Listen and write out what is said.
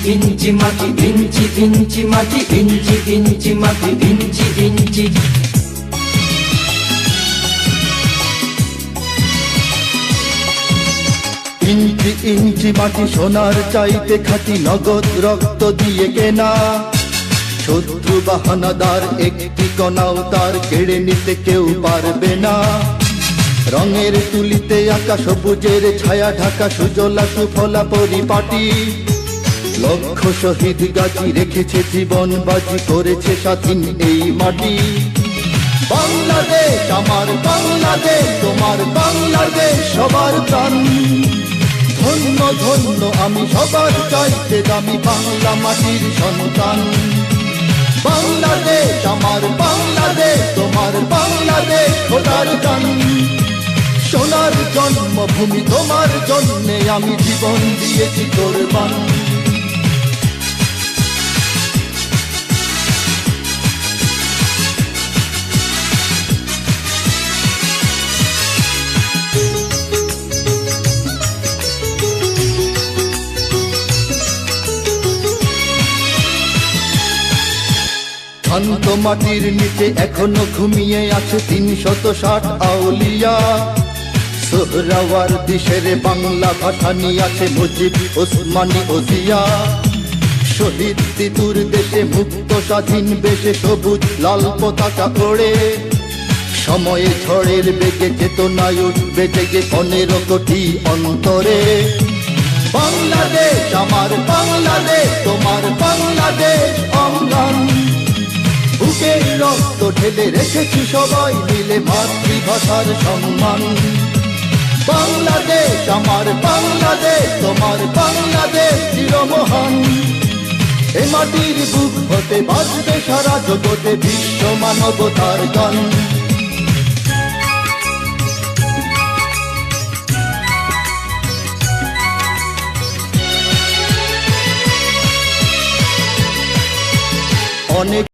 Vinci মাটি Vinci Vinci মাটি Vinci Vinci মাটি ভিঞ্চি ভিঞ্চি। ইঞ্চি ইঞ্চি মাটি সোনার চাইতে খাঁটি, নগদ রক্ত দিয়ে কেনা। শত্রু বাহানাদার একটি কণাও তার কেড়ে নিতে কেউ পারবে না। রঙের তুলিতে আঁকা সবুজের ছায়া ঢাকা সুজলা সুফলা পরিপাটি। লক্ষ শহীদ গাজী রেখেছে জীবন বাজি, করেছে স্বাধীন এই মাটি। বাংলাদেশ আমার বাংলাদেশ, তোমার বাংলাদেশ সবার প্রাণ। ধন্য ধন্য আমি সবার চাইতে দামি বাংলা মাটির সন্তান। বাংলাদেশ আমার বাংলাদেশ, তোমার বাংলাদেশ খোদার গান। সোনার জন্মভূমি তোমার জন্যে আমি জীবন দিয়েছি কোরবান। শান্ত মাটির নিচে এখনো ঘুমিয়ে আছে ৩৬০ আউলিয়া। সোহরাওয়ার্দী শেরে বাংলা ভাষা নিয়ে আছে মুজিব, ওসমানী ও জিয়া। শহীদ তিতুর দেশে মুক্ত স্বাধীন বেশে সবুজ লাল পতাকা ওড়ে। সময়ে ঝড়ের বেগে চেতনায় উঠবে জেগে ১৫ কোটি অন্তরে। বাংলাদেশ আমার বাংলাদেশ, তোমার বাংলাদেশ অঙ্গন। বুকের রক্ত ঢেলে রেখেছি সবাই মিলে মাতৃভাষার সম্মান। বাংলাদেশ আমার বাংলাদেশ, তোমার বাংলাদেশ চিরমহান। এ মাটির বুক হতে বাজবে সারা জগতে বিশ্ব মানবতার গান। অনেক